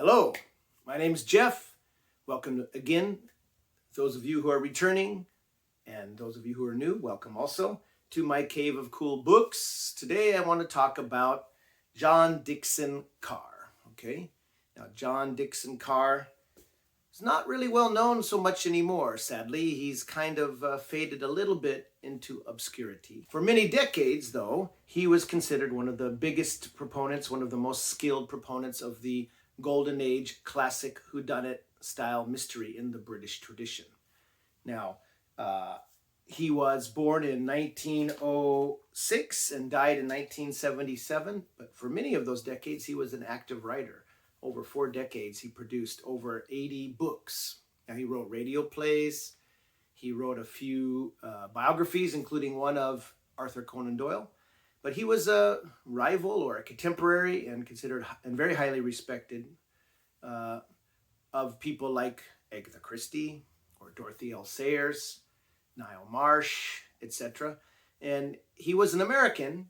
Hello, my name is Jeff. Welcome again. Those of you who are returning and those of you who are new, welcome also to my cave of cool books. Today I want to talk about John Dickson Carr. Okay, now John Dickson Carr is not really well known so much anymore, sadly. He's kind of faded a little bit into obscurity. For many decades, though, he was considered one of the biggest proponents, one of the most skilled proponents of the Golden Age classic whodunit style mystery in the British tradition. Now, he was born in 1906 and died in 1977, but for many of those decades, he was an active writer. Over 4 decades, he produced over 80 books. Now, he wrote radio plays. He wrote a few biographies, including one of Arthur Conan Doyle. But he was a rival or a contemporary and considered and very highly respected of people like Agatha Christie or Dorothy L. Sayers, Niall Marsh, etc. And he was an American,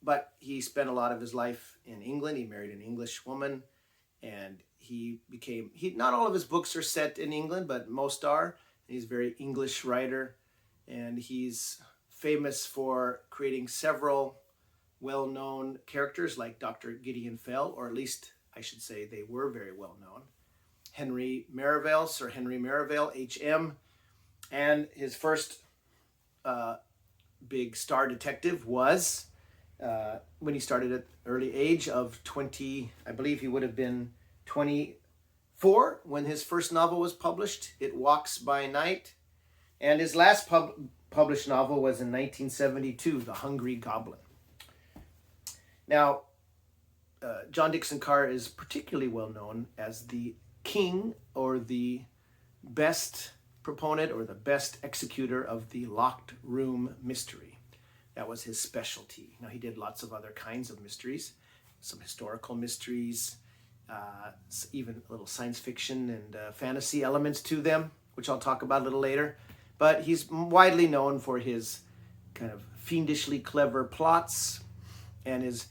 but he spent a lot of his life in England. He married an English woman, and not all of his books are set in England, but most are. He's a very English writer, and he's famous for creating several well-known characters like Dr. Gideon Fell, or at least I should say they were very well-known. Henry Merrivale, Sir Henry Merrivale, HM, and his first big star detective was when he started at the early age of 20, I believe he would have been 24 when his first novel was published, It Walks by Night, and his last published novel was in 1972, The Hungry Goblin. Now, John Dickson Carr is particularly well known as the king or the best proponent or the best executor of the locked room mystery. That was his specialty. Now, he did lots of other kinds of mysteries, some historical mysteries, even a little science fiction and fantasy elements to them, which I'll talk about a little later. But he's widely known for his kind of fiendishly clever plots and his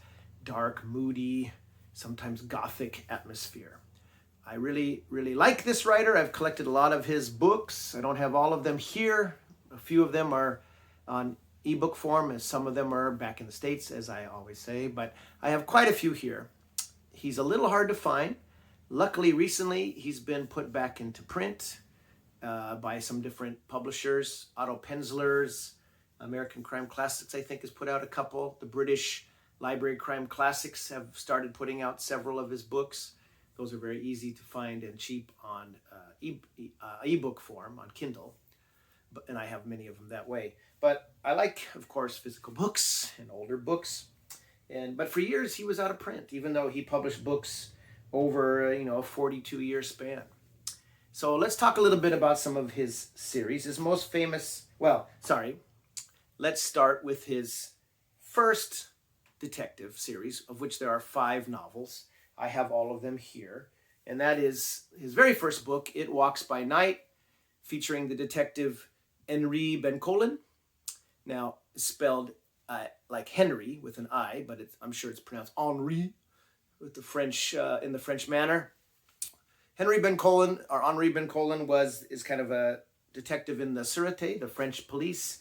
dark, moody, sometimes gothic atmosphere. I really, really like this writer. I've collected a lot of his books. I don't have all of them here. A few of them are on ebook form, and some of them are back in the States, as I always say, but I have quite a few here. He's a little hard to find. Luckily, recently, he's been put back into print by some different publishers. Otto Penzler's American Crime Classics, I think, has put out a couple. The British Library Crime Classics have started putting out several of his books. Those are very easy to find and cheap on ebook form on Kindle, and I have many of them that way. But I like, of course, physical books and older books. But for years, he was out of print, even though he published books over a 42-year span. So let's talk a little bit about some of his series. His most famous, let's start with his first detective series, of which there are 5 novels. I have all of them here. And that is his very first book, It Walks by Night, featuring the detective Henri Bencolin. Now, it's spelled like Henry with an I, but I'm sure it's pronounced Henri with the French in the French manner. Henri Bencolin is kind of a detective in the Sûreté, the French police,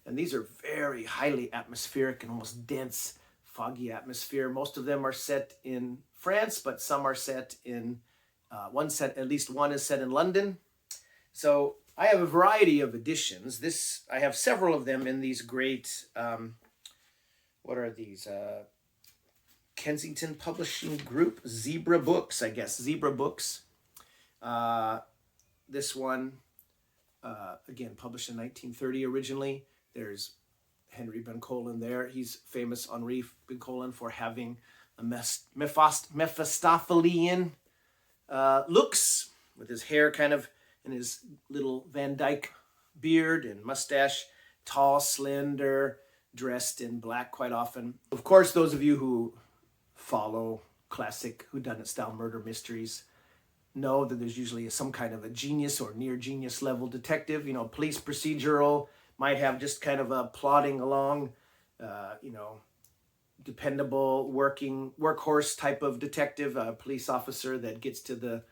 and these are very highly atmospheric and almost dense, foggy atmosphere. Most of them are set in France, but some are set in at least one is set in London. So I have a variety of editions. I have several of them in these great, what are these? Kensington Publishing Group, Zebra Books, I guess. Zebra Books. This one, again, published in 1930 originally. There's Henri Bencolin there. He's famous, Henri Bencolin, for having a Mephistophelian looks, with his hair kind of and his little Van Dyke beard and mustache, tall, slender, dressed in black quite often. Of course, those of you who follow classic whodunit style murder mysteries know that there's usually some kind of a genius or near genius level detective. Police procedural might have just kind of a plodding along, dependable workhorse type of detective, a police officer that gets to the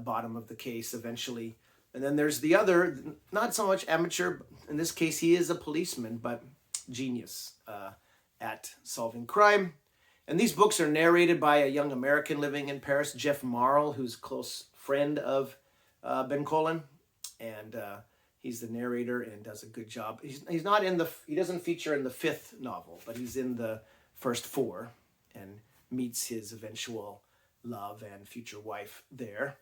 bottom of the case eventually. And then there's the other, not so much amateur, in this case he is a policeman, but genius at solving crime. And these books are narrated by a young American living in Paris, Jeff Marl, who's a close friend of Bencolin, and he's the narrator and does a good job. He's not in the, he doesn't feature in the 5th novel, but he's in the first 4 and meets his eventual love and future wife there,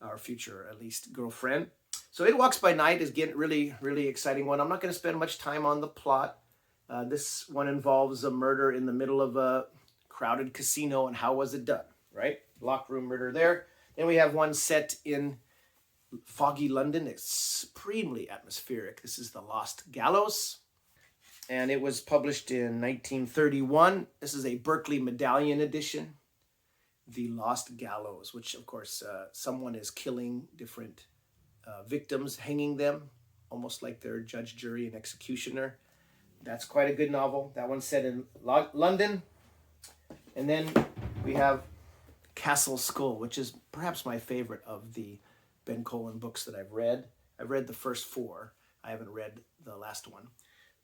or future, at least, girlfriend. So It Walks by Night is getting really, really exciting one. I'm not going to spend much time on the plot. This one involves a murder in the middle of a crowded casino, and how was it done, right? Locked room murder there. Then we have one set in foggy London. It's supremely atmospheric. This is The Lost Gallows, and it was published in 1931. This is a Berkeley Medallion edition. The Lost Gallows, which of course someone is killing different victims, hanging them, almost like they're judge, jury, and executioner. That's quite a good novel. That one's set in London. And then we have Castle Skull, which is perhaps my favorite of the Bencolin books that I've read. I've read the first 4. I haven't read the last one.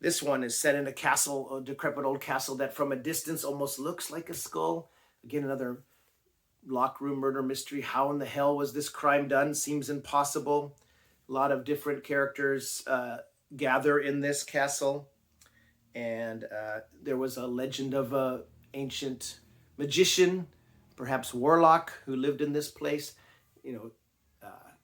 This one is set in a castle, a decrepit old castle that from a distance almost looks like a skull. Again, another locked room murder mystery. How in the hell was this crime done? Seems impossible. A lot of different characters gather in this castle. And there was a legend of a ancient magician, perhaps warlock, who lived in this place. You know,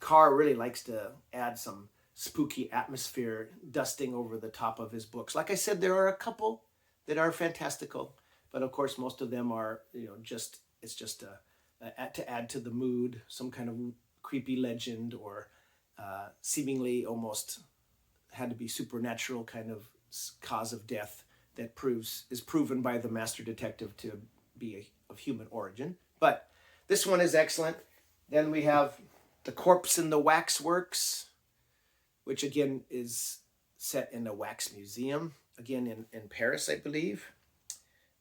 Carr really likes to add some spooky atmosphere, dusting over the top of his books. Like I said, there are a couple that are fantastical, but of course most of them are, you know, just, it's just to add to the mood, some kind of creepy legend or seemingly almost had to be supernatural kind of cause of death that is proven by the master detective to be of human origin. But this one is excellent. Then we have The Corpse in the Waxworks, which again is set in a wax museum, again in Paris, I believe.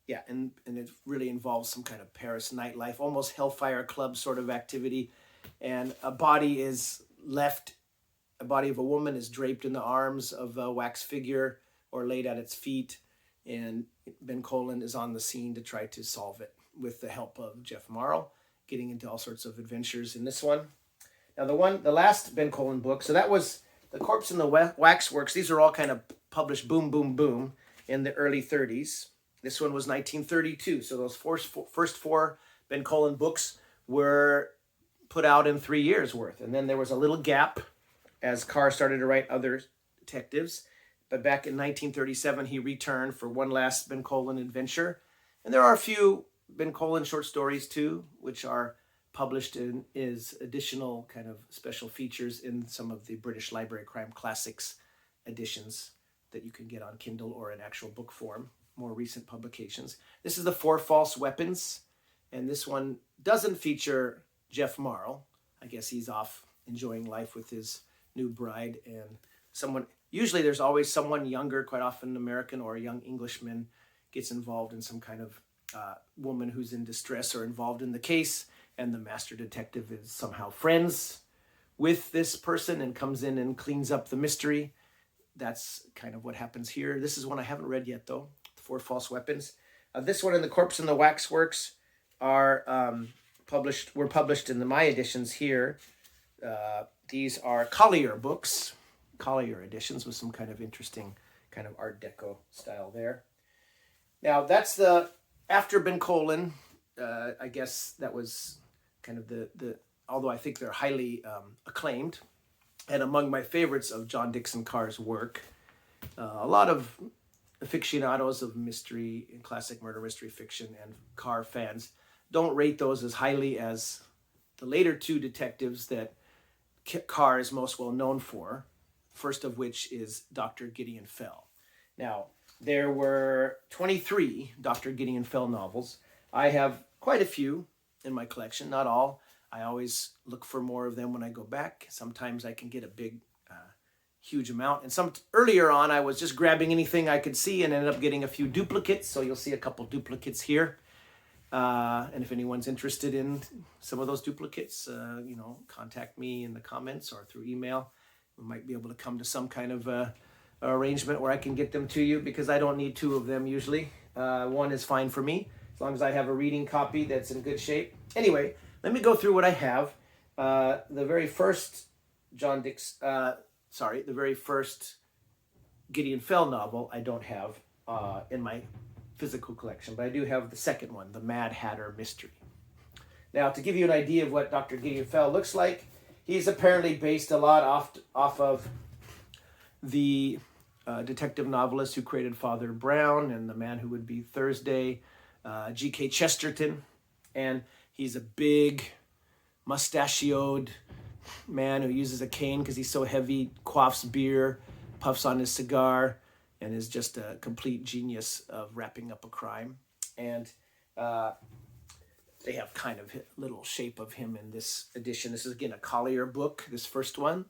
Yeah, and it really involves some kind of Paris nightlife, almost Hellfire Club sort of activity. And a body of a woman is draped in the arms of a wax figure or laid at its feet. And Bencolin is on the scene to try to solve it with the help of Jeff Marl, getting into all sorts of adventures in this one. Now the last Bencolin book, so that was The Corpse in the Waxworks. These are all kind of published boom, boom, boom in the early 30s. This one was 1932. So those first 4 Bencolin books were put out in 3 years worth. And then there was a little gap as Carr started to write other detectives. But back in 1937, he returned for one last Bencolin adventure. And there are a few Bencolin short stories too, which are published in his additional kind of special features in some of the British Library Crime Classics editions that you can get on Kindle or in actual book form, more recent publications. This is The 4 False Weapons, and this one doesn't feature Jeff Marl. I guess he's off enjoying life with his new bride, and usually there's always someone younger, quite often an American or a young Englishman, gets involved in some kind of woman who's in distress or involved in the case, and the master detective is somehow friends with this person and comes in and cleans up the mystery. That's kind of what happens here. This is one I haven't read yet, though, The 4 False Weapons. This one and The Corpse in the Waxworks are were published in my editions here. These are Collier books, Collier editions with some kind of interesting kind of Art Deco style there. Now, that's after Bencolin. I guess that was kind of the although I think they're highly acclaimed, and among my favorites of John Dickson Carr's work. A lot of aficionados of mystery and classic murder mystery fiction and Carr fans don't rate those as highly as the later 2 detectives that Carr is most well known for, first of which is Dr. Gideon Fell. Now, there were 23 Dr. Gideon Fell novels. I have quite a few in my collection, not all. I always look for more of them when I go back. Sometimes I can get a big huge amount. And some earlier on, I was just grabbing anything I could see and ended up getting a few duplicates. So you'll see a couple duplicates here. And if anyone's interested in some of those duplicates, contact me in the comments or through email. We might be able to come to some kind of arrangement where I can get them to you, because I don't need two of them usually. One is fine for me, as long as I have a reading copy that's in good shape. Anyway, let me go through what I have. The very first the very first Gideon Fell novel I don't have in my physical collection, but I do have the second one, The Mad Hatter Mystery. Now, to give you an idea of what Dr. Gideon Fell looks like, he's apparently based a lot off of the detective novelist who created Father Brown and The Man Who Would Be Thursday, G.K. Chesterton. And he's a big, mustachioed man who uses a cane because he's so heavy, quaffs beer, puffs on his cigar, and is just a complete genius of wrapping up a crime. And they have kind of a little shape of him in this edition. This is, again, a Collier book, this first one,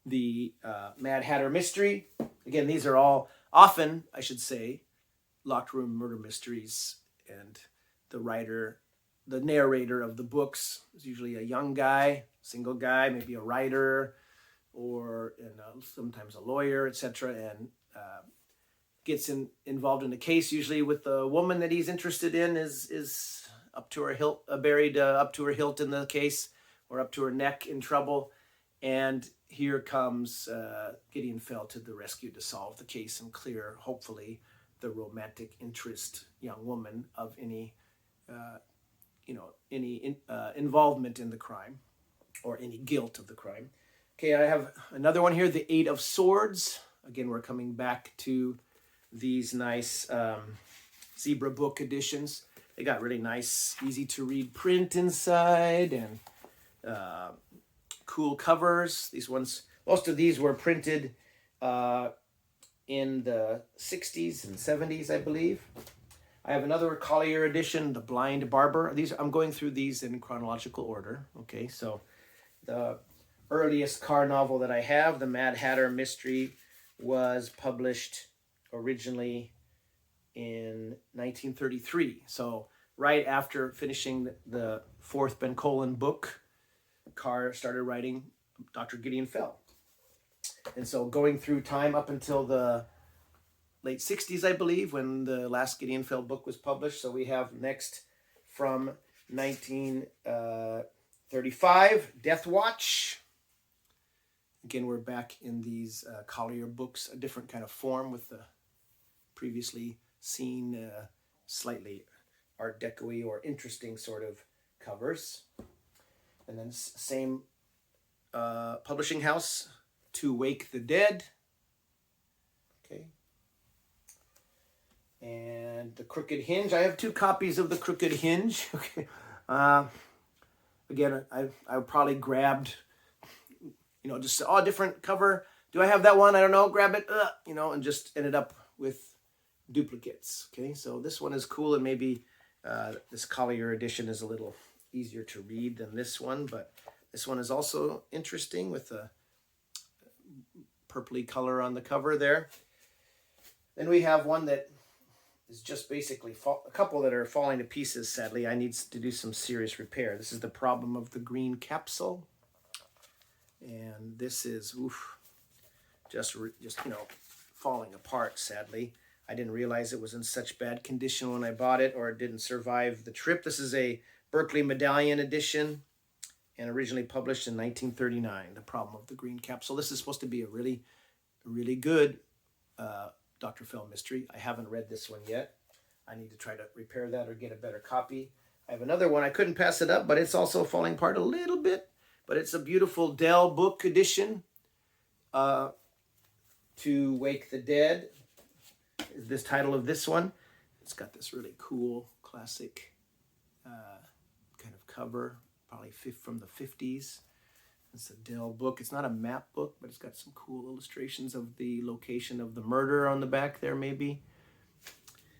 The Mad Hatter Mystery. Again, these are all often, I should say, locked room murder mysteries. And the narrator of the books is usually a young guy, single guy, maybe a writer, or sometimes a lawyer, etc., and gets involved in the case, usually with the woman that he's interested in is up to her hilt, buried up to her hilt in the case, or up to her neck in trouble. And here comes Gideon Fell to the rescue to solve the case and clear, hopefully, the romantic interest young woman of any involvement in the crime or any guilt of the crime. Okay, I have another one here, The Eight of Swords. Again, we're coming back to these nice zebra book editions. They got really nice, easy to read print inside and cool covers. These ones, most of these were printed in the 60s and 70s, I believe. I have another Collier edition, The Blind Barber. I'm going through these in chronological order. Okay, so the earliest Carr novel that I have, The Mad Hatter Mystery, was published originally in 1933. So right after finishing the fourth Bencolin book, Carr started writing Dr. Gideon Fell. And so going through time up until the late 60s, I believe, when the last Gideon Fell book was published. So we have next from 1935, Death Watch. Again, we're back in these Collier books, a different kind of form with the previously seen slightly Art Deco-y or interesting sort of covers. And then same publishing house, To Wake the Dead. Okay. And The Crooked Hinge. I have two copies of The Crooked Hinge. Okay. Again, I probably grabbed, just different cover. Do I have that one? I don't know. Grab it, and just ended up with duplicates. Okay, so this one is cool, and maybe this Collier edition is a little easier to read than this one, but this one is also interesting with a purpley color on the cover there. Then we have one that is just basically a couple that are falling to pieces, sadly. I need to do some serious repair. This is The Problem of the Green Capsule. And this is just falling apart, sadly. I didn't realize it was in such bad condition when I bought it, or it didn't survive the trip. This is a Berkeley Medallion edition and originally published in 1939, The Problem of the Green Capsule. This is supposed to be a really, really good Dr. Fell mystery. I haven't read this one yet. I need to try to repair that or get a better copy. I have another one. I couldn't pass it up, but it's also falling apart a little bit. But it's a beautiful Dell book edition. To Wake the Dead is this title of this one. It's got this really cool, classic kind of cover, probably from the 50s. It's a Dell book. It's not a map book, but it's got some cool illustrations of the location of the murder on the back there, maybe.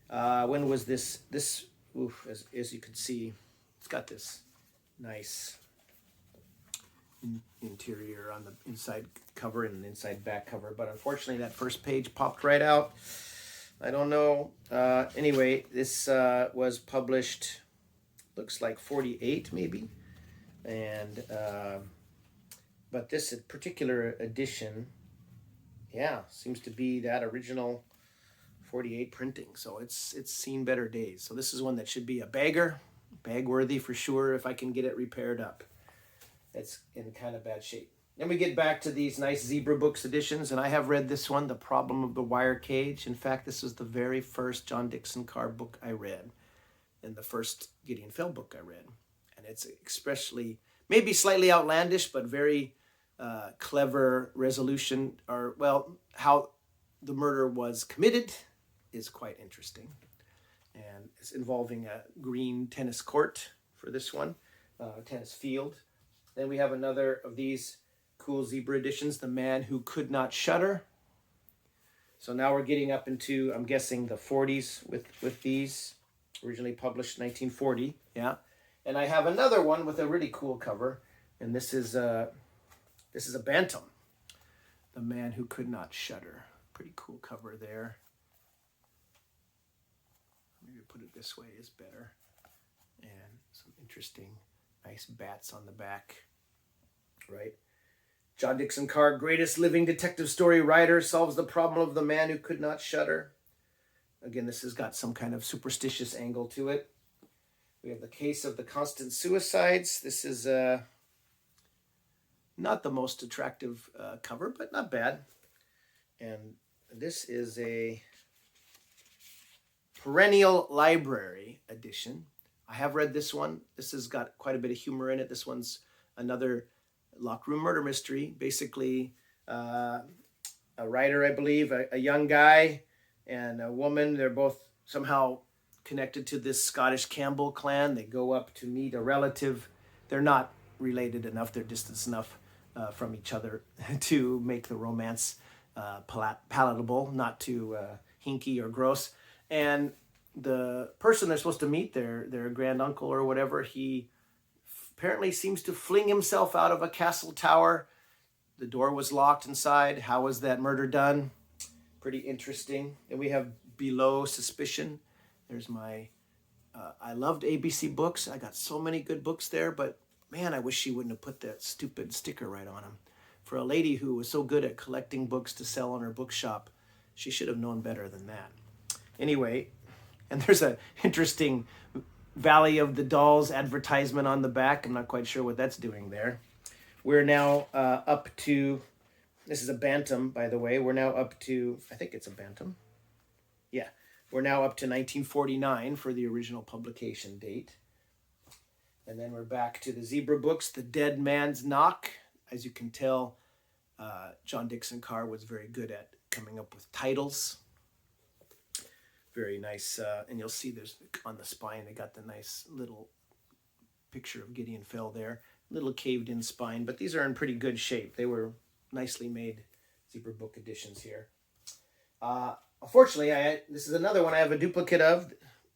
When was this? As you can see, it's got this nice interior on the inside cover and an inside back cover, but unfortunately that first page popped right out. I don't know. Anyway, this was published, looks like 48 maybe, and but this particular edition, yeah, seems to be that original 48 printing, so it's seen better days. So this is one that should be a bagger, bag worthy for sure if I can get it repaired up. It's in kind of bad shape. Then we get back to these nice Zebra Books editions, and I have read this one, The Problem of the Wire Cage. In fact, this was the very first John Dickson Carr book I read, and the first Gideon Fell book I read. And it's especially, maybe slightly outlandish, but very clever resolution, or, well, how the murder was committed is quite interesting. And it's involving a green tennis court for this one, tennis field. Then we have another of these cool Zebra editions, The Man Who Could Not Shudder. So now we're getting up into, I'm guessing, the 40s with these, originally published 1940, yeah. And I have another one with a really cool cover, and this is a Bantam, The Man Who Could Not Shudder. Pretty cool cover there. Maybe put it this way is better. And some interesting, nice bats on the back, right? John Dickson Carr, greatest living detective story writer, solves the problem of the man who could not shudder. Again, this has got some kind of superstitious angle to it. We have the case of the constant suicides. This is not the most attractive cover, but not bad. And this is a perennial library edition. I have read this one. This has got quite a bit of humor in it. This one's another locked room murder mystery. Basically, a writer, I believe, a young guy and a woman. They're both somehow connected to this Scottish Campbell clan. They go up to meet a relative. They're not related enough. They're distant enough from each other to make the romance palatable, not too hinky or gross. And the person they're supposed to meet, their grand uncle or whatever, he apparently seems to fling himself out of a castle tower. The door was locked inside. How was that murder done? Pretty interesting. And we have Below Suspicion. There's my, I loved ABC Books. I got so many good books there, but man, I wish she wouldn't have put that stupid sticker right on them. For a lady who was so good at collecting books to sell on her bookshop, she should have known better than that. Anyway, and there's an interesting Valley of the Dolls advertisement on the back. I'm not quite sure what that's doing there. We're now up to, this is a Bantam, by the way. We're now up to, I think it's a Bantam. Yeah, we're now up to 1949 for the original publication date. And then we're back to the Zebra Books, The Dead Man's Knock. As you can tell, John Dickson Carr was very good at coming up with titles. Very nice, and you'll see there's on the spine, they got the nice little picture of Gideon Fell there. Little caved in spine, but these are in pretty good shape. They were nicely made Zebra Book editions here. Unfortunately, this is another one I have a duplicate of,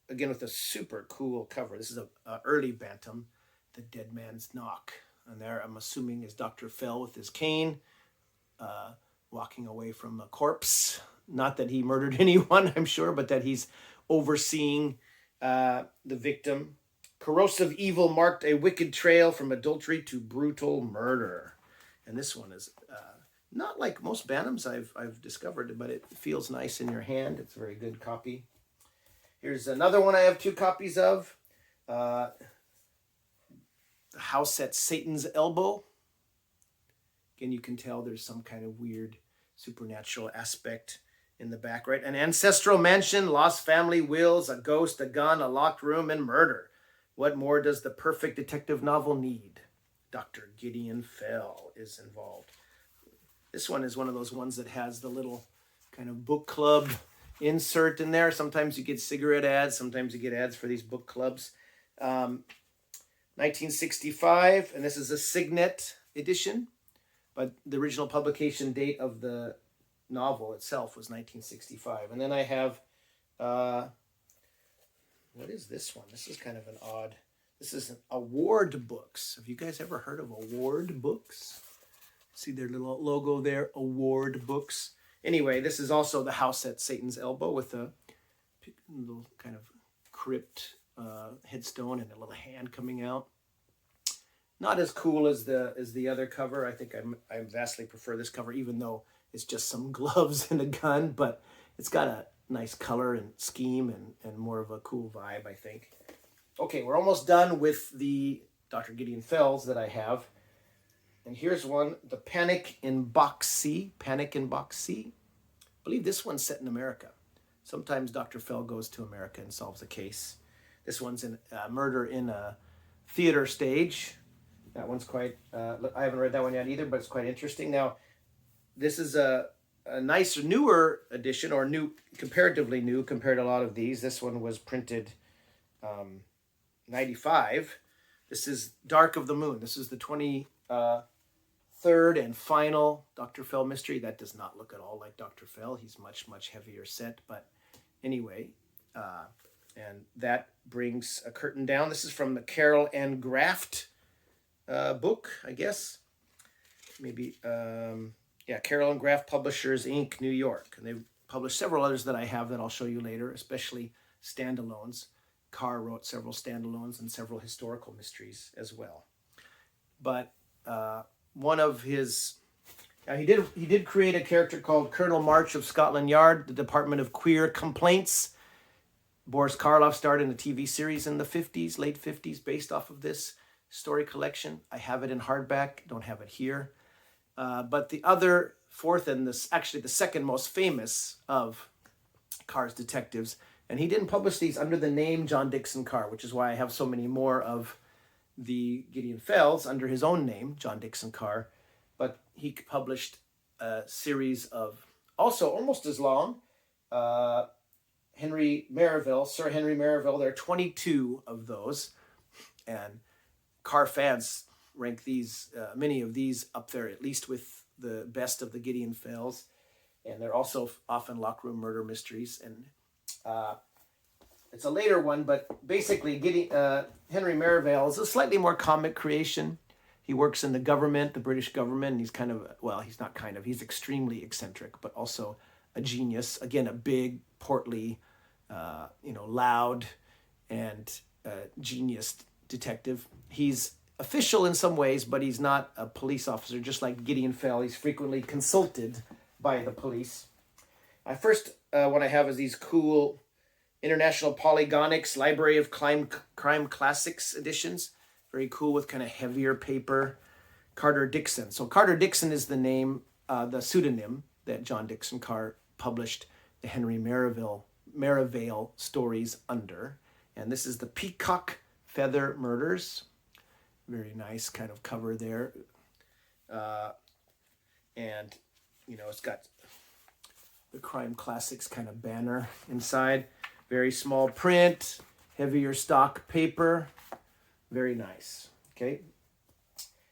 again with a super cool cover. This is a early Bantam, The Dead Man's Knock. And there, I'm assuming, is Dr. Fell with his cane, walking away from a corpse. Not that he murdered anyone, I'm sure, but that he's overseeing the victim. Corrosive evil marked a wicked trail from adultery to brutal murder. And this one is not like most Bantams I've discovered, but it feels nice in your hand. It's a very good copy. Here's another one I have 2 copies of. The House at Satan's Elbow. Again, you can tell there's some kind of weird supernatural aspect in the back, right? An ancestral mansion, lost family wills, a ghost, a gun, a locked room, and murder. What more does the perfect detective novel need? Dr. Gideon Fell is involved. This one is one of those ones that has the little kind of book club insert in there. Sometimes you get cigarette ads. Sometimes you get ads for these book clubs. 1965, and this is a Signet edition, but the original publication date of the novel itself was 1965. And then I have, what is this one? This is kind of an odd This is an Award Books. Have you guys ever heard of Award Books? See their little logo there, Award Books. Anyway, this is also the house at Satan's elbow with a little kind of crypt headstone and a little hand coming out. Not as cool as the other cover. I think I vastly prefer this cover, even though it's just some gloves and a gun, but it's got a nice color and scheme and more of a cool vibe, I think. Okay, we're almost done with the Dr. Gideon Fells that I have. And here's one, the Panic in Box C. Panic in Box C. I believe this one's set in America. Sometimes Dr. Fell goes to America and solves a case. This one's in Murder in a Theater Stage. That one's quite, I haven't read that one yet either, but it's quite interesting. Now, this is a nicer, newer edition, or comparatively new compared to a lot of these. This one was printed 95. This is Dark of the Moon. This is the 23rd and final Dr. Fell mystery. That does not look at all like Dr. Fell. He's much, much heavier set. But anyway, and that brings a curtain down. This is from the Carroll and Graft book, I guess. Maybe, yeah, Carroll and Graft Publishers, Inc., New York. And they've published several others that I have that I'll show you later, especially standalones. Carr wrote several standalones and several historical mysteries as well. But one of his, he did create a character called Colonel March of Scotland Yard, the Department of Queer Complaints. Boris Karloff starred in a TV series in the 50s, late 50s, based off of this story collection. I have it in hardback, don't have it here. But the other fourth and actually the second most famous of Carr's detectives, and he didn't publish these under the name John Dickson Carr, which is why I have so many more of the Gideon Fells under his own name, John Dickson Carr. But he published a series of, also almost as long, Henry Merrivale, Sir Henry Merrivale. There are 22 of those. And Carr fans rank these, many of these up there, at least with the best of the Gideon Fells. And they're also often lockroom murder mysteries. And it's a later one, but basically Henry Merrivale is a slightly more comic creation. He works in the government, the British government, and he's kind of, well, he's not kind of, he's extremely eccentric, but also a genius. Again, a big, portly, loud and genius detective. He's official in some ways, but he's not a police officer, just like Gideon Fell. He's frequently consulted by the police. First one I have is these cool International Polygonics Library of Crime Classics editions. Very cool with kind of heavier paper. Carter Dickson. So Carter Dickson is the name, the pseudonym that John Dickson Carr published the Henry Merrivale stories under. And this is the Peacock Feather Murders. Very nice kind of cover there. And, it's got the Crime Classics kind of banner inside. Very small print, heavier stock paper. Very nice. Okay.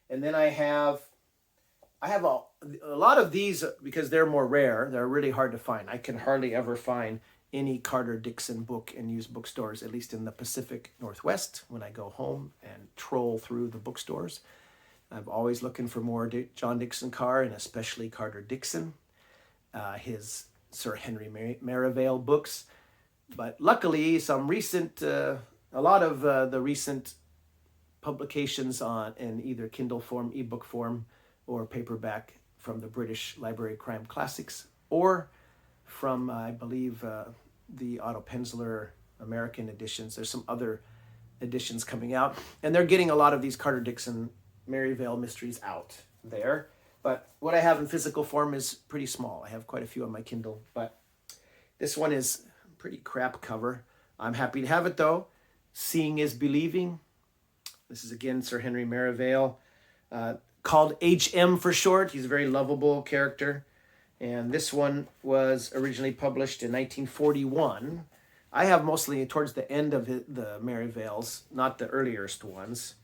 And then I have a lot of these because they're more rare. They're really hard to find. I can hardly ever find any Carter Dickson book in used bookstores, at least in the Pacific Northwest, when I go home and troll through the bookstores. I'm always looking for more John Dickson Carr, and especially Carter Dickson, his Sir Henry Merrivale books. But luckily, some recent, a lot of the recent publications in either Kindle form, ebook form, or paperback from the British Library of Crime Classics, or from, I believe, the Otto Penzler American editions. There's some other editions coming out, and they're getting a lot of these Carter Dickson Merrivale mysteries out there. But what I have in physical form is pretty small. I have quite a few on my Kindle, but this one is a pretty crap cover. I'm happy to have it, though. Seeing is Believing. This is, again, Sir Henry Merrivale, called HM for short. He's a very lovable character. And this one was originally published in 1941. I have mostly towards the end of the Merrivales, not the earliest ones,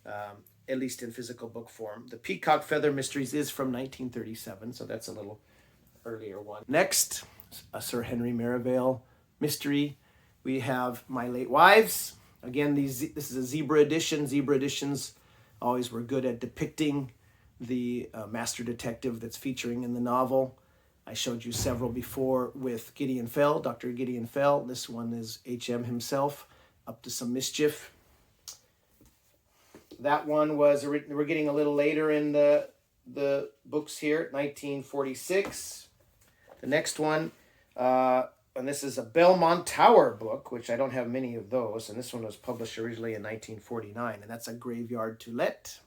at least in physical book form. The Peacock Feather Mysteries is from 1937, so that's a little earlier one. Next, a Sir Henry Merrivale mystery. We have My Late Wives. Again, this is a zebra edition. Zebra editions always were good at depicting the master detective that's featuring in the novel. I showed you several before with Gideon Fell, Dr. Gideon Fell. This one is HM himself, up to some mischief. That one was, we're getting a little later in the books here, 1946. The next one, and this is a Belmont Tower book, which I don't have many of those, and this one was published originally in 1949, and that's A Graveyard to Let.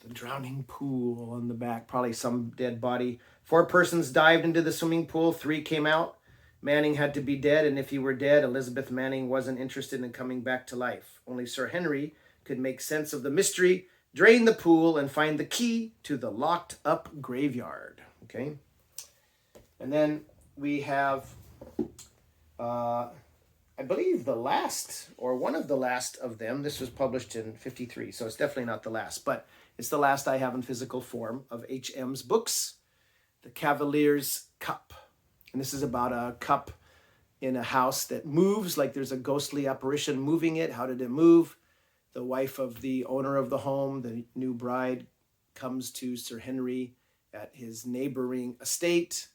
The drowning pool on the back, probably some dead body. 4 persons dived into the swimming pool, 3 came out. Manning had to be dead, and if he were dead, Elizabeth Manning wasn't interested in coming back to life. Only Sir Henry could make sense of the mystery, drain the pool, and find the key to the locked-up graveyard. Okay? And then we have, I believe, the last, or one of the last of them. This was published in 53, so it's definitely not the last, but it's the last I have in physical form of H.M.'s books, The Cavalier's Cup. And this is about a cup in a house that moves, like there's a ghostly apparition moving it. How did it move? The wife of the owner of the home, the new bride, comes to Sir Henry at his neighboring estate.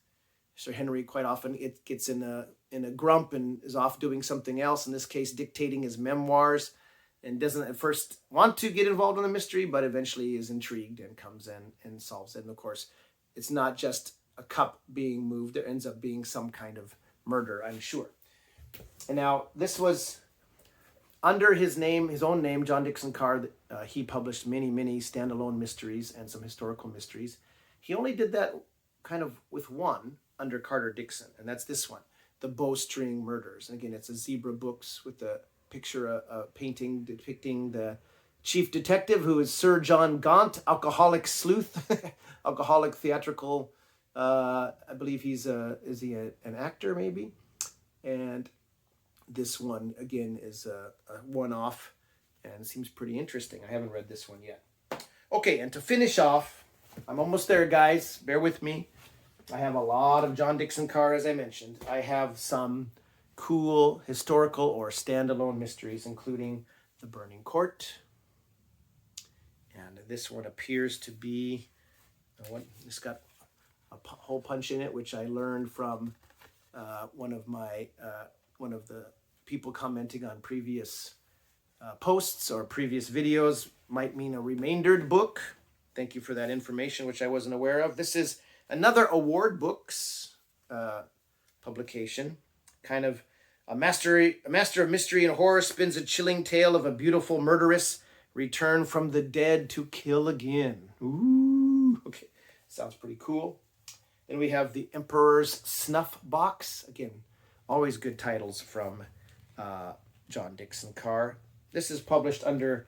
Sir Henry quite often gets in a grump and is off doing something else, in this case dictating his memoirs, and doesn't at first want to get involved in the mystery, but eventually is intrigued and comes in and solves it. And of course, it's not just a cup being moved. There ends up being some kind of murder, I'm sure. And now, this was under his name, his own name, John Dickson Carr. He published many, many standalone mysteries and some historical mysteries. He only did that kind of with one under Carter Dickson, and that's this one, The Bowstring Murders. And again, it's a zebra books with a picture, a painting depicting the chief detective, who is Sir John Gaunt, alcoholic sleuth, alcoholic theatrical. I believe is he an actor maybe? And this one again is a one-off and seems pretty interesting. I haven't read this one yet. Okay, and to finish off, I'm almost there, guys. Bear with me. I have a lot of John Dickson Carr, as I mentioned. I have some cool historical or standalone mysteries, including The Burning Court. And this one appears to be, this got a hole punch in it, which I learned from one of the people commenting on previous posts or previous videos, might mean a remaindered book. Thank you for that information, which I wasn't aware of. This is another Award Books publication, kind of a master of mystery and horror spins a chilling tale of a beautiful murderess returned from the dead to kill again. Ooh, okay, sounds pretty cool. Then we have The Emperor's Snuff Box. Again, always good titles from John Dickson Carr. This is published under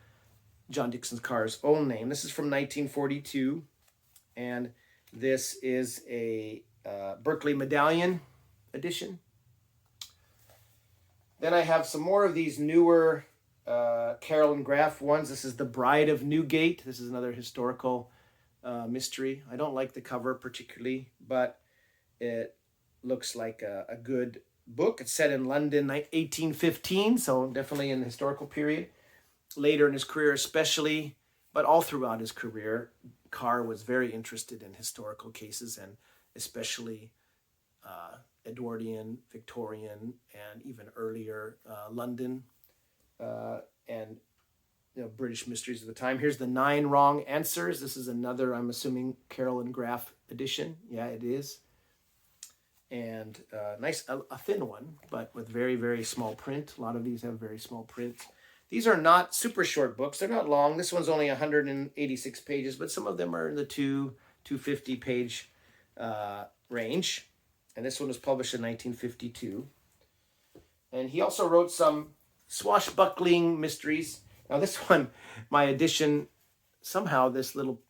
John Dickson Carr's own name. This is from 1942, and this is a Berkeley Medallion edition. Then I have some more of these newer Carroll and Graff ones. This is The Bride of Newgate. This is another historical mystery. I don't like the cover particularly, but it looks like a good book. It's set in London, 1815, so definitely in the historical period. Later in his career especially, but all throughout his career, Carr was very interested in historical cases, and especially Edwardian, Victorian, and even earlier London and British mysteries of the time. Here's The 9 Wrong Answers. This is another, I'm assuming, Carroll and Graff edition. Yeah, it is. And nice, a thin one, but with very, very small print. A lot of these have very small print. These are not super short books. They're not long. This one's only 186 pages, but some of them are in the 250 page range. And this one was published in 1952. And he also wrote some swashbuckling mysteries. Now this one, my edition, somehow this little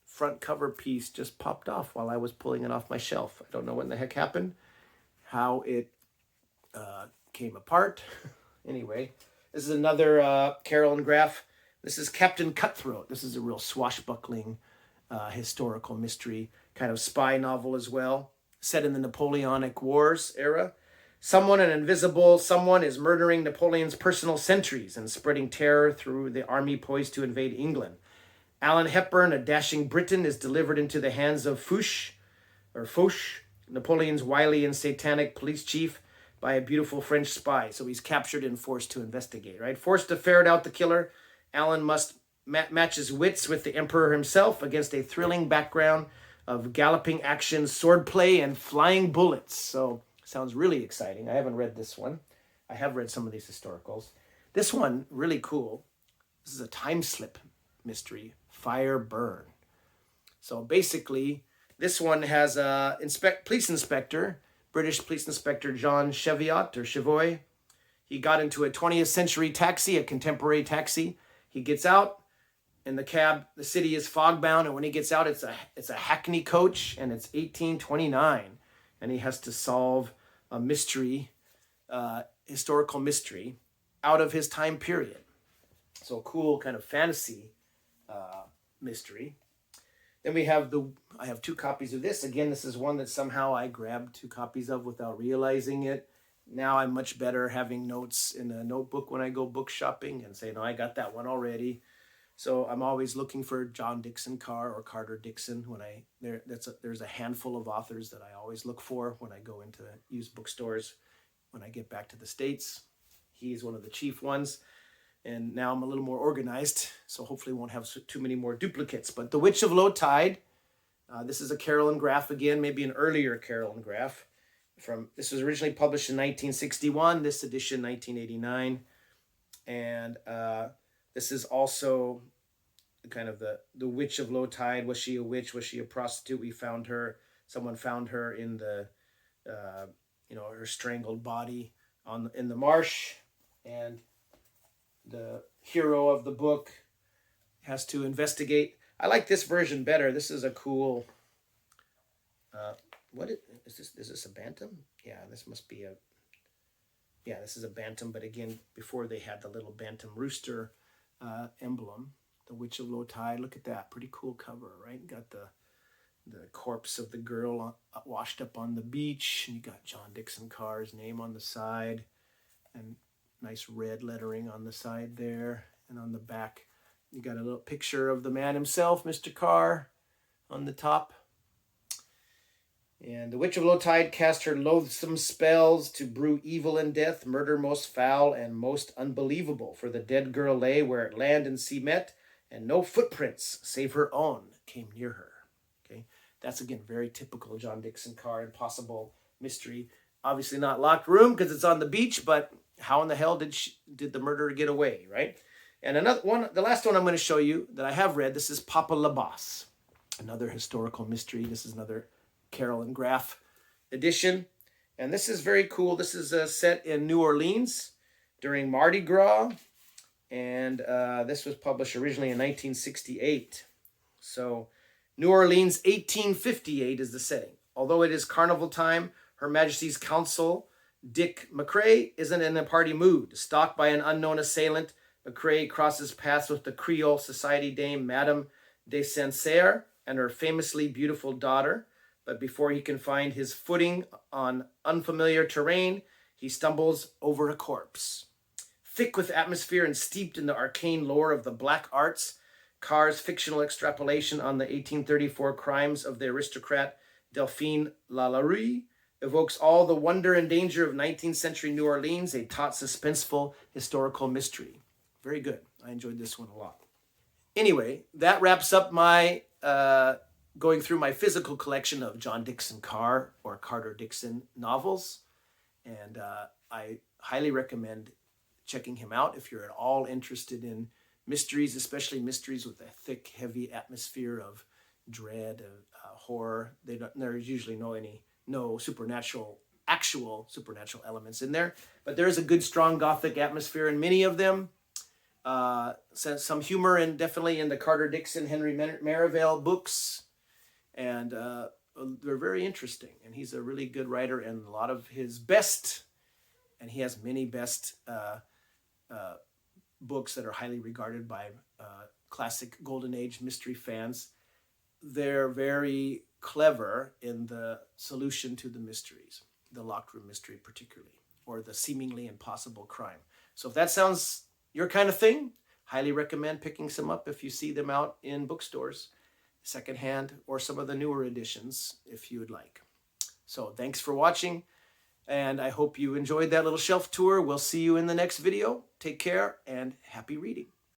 front cover piece just popped off while I was pulling it off my shelf. I don't know when the heck happened, how it came apart. Anyway, this is another Carroll and Graff. This is Captain Cutthroat. This is a real swashbuckling historical mystery, kind of spy novel as well, set in the Napoleonic Wars era. An invisible someone is murdering Napoleon's personal sentries and spreading terror through the army poised to invade England. Alan Hepburn, a dashing Briton, is delivered into the hands of Fouche, Napoleon's wily and satanic police chief, by a beautiful French spy. So he's captured and forced to investigate, right? Forced to ferret out the killer, Alan must match his wits with the emperor himself against a thrilling background of galloping action, swordplay, and flying bullets. So sounds really exciting. I haven't read this one. I have read some of these historicals. This one, really cool. This is a time slip mystery, Fire Burn. So basically, this one has a police inspector, British police inspector John Chevoy. He got into a 20th century taxi, a contemporary taxi. He gets out in the cab. The city is fog bound, and when he gets out, it's a Hackney coach, and it's 1829, and he has to solve a mystery, historical mystery, out of his time period. So cool kind of fantasy mystery. Then I have 2 copies of this. Again, this is one that somehow I grabbed 2 copies of without realizing it. Now I'm much better having notes in a notebook when I go book shopping and say, no, I got that one already. So I'm always looking for John Dickson Carr or Carter Dickson. There's a handful of authors that I always look for when I go into used bookstores when I get back to the States. He's one of the chief ones. And now I'm a little more organized, so hopefully won't have too many more duplicates. But The Witch of Low Tide, this is a Carolyn Graff again, maybe an earlier Carolyn Graff. This was originally published in 1961, this edition 1989. And this is also kind of the Witch of Low Tide. Was she a witch? Was she a prostitute? Someone found her in the, her strangled body in the marsh. And the hero of the book has to investigate. I like this version better. This is a cool. Is this a bantam? Yeah, this must be a. Yeah, this is a bantam. But again, before they had the little bantam rooster emblem, the Witch of Low Tide. Look at that, pretty cool cover, right? Got the corpse of the girl washed up on the beach. And you got John Dickson Carr's name on the side, and nice red lettering on the side there. And on the back, you got a little picture of the man himself, Mr. Carr, on the top. And the Witch of Low Tide cast her loathsome spells to brew evil and death, murder most foul and most unbelievable. For the dead girl lay where land and sea met, and no footprints, save her own, came near her. Okay, that's again very typical John Dickson Carr, impossible mystery. Obviously not locked room because it's on the beach, but how in the hell did the murderer get away, right? And another one, the last one I'm going to show you that I have read, this is Papa Labas, another historical mystery. This is another Carolyn Graff edition. And this is very cool. This is set in New Orleans during Mardi Gras. And this was published originally in 1968. So New Orleans, 1858 is the setting. Although it is carnival time, Her Majesty's Consul, Dick McCrae, isn't in a party mood. Stalked by an unknown assailant, McCrae crosses paths with the Creole society dame Madame de Saint-Cyr and her famously beautiful daughter. But before he can find his footing on unfamiliar terrain, he stumbles over a corpse. Thick with atmosphere and steeped in the arcane lore of the black arts, Carr's fictional extrapolation on the 1834 crimes of the aristocrat Delphine Lalaurie evokes all the wonder and danger of 19th century New Orleans, a taut, suspenseful historical mystery. Very good. I enjoyed this one a lot. Anyway, that wraps up my going through my physical collection of John Dickson Carr or Carter Dickson novels. And I highly recommend checking him out if you're at all interested in mysteries, especially mysteries with a thick, heavy atmosphere of dread, horror. There's usually no actual supernatural elements in there, but there is a good, strong Gothic atmosphere in many of them. Some humor, and definitely in the Carter Dickson, Henry Merrivale books, and they're very interesting. And he's a really good writer, and a lot of his best, and he has many best books that are highly regarded by classic Golden Age mystery fans. They're very clever in the solution to the mysteries. the locked room mystery particularly, or the seemingly impossible crime. So if that sounds your kind of thing, highly recommend picking some up if you see them out in bookstores, secondhand, or some of the newer editions if you would like. So thanks for watching, and I hope you enjoyed that little shelf tour. We'll see you in the next video. Take care, and happy reading.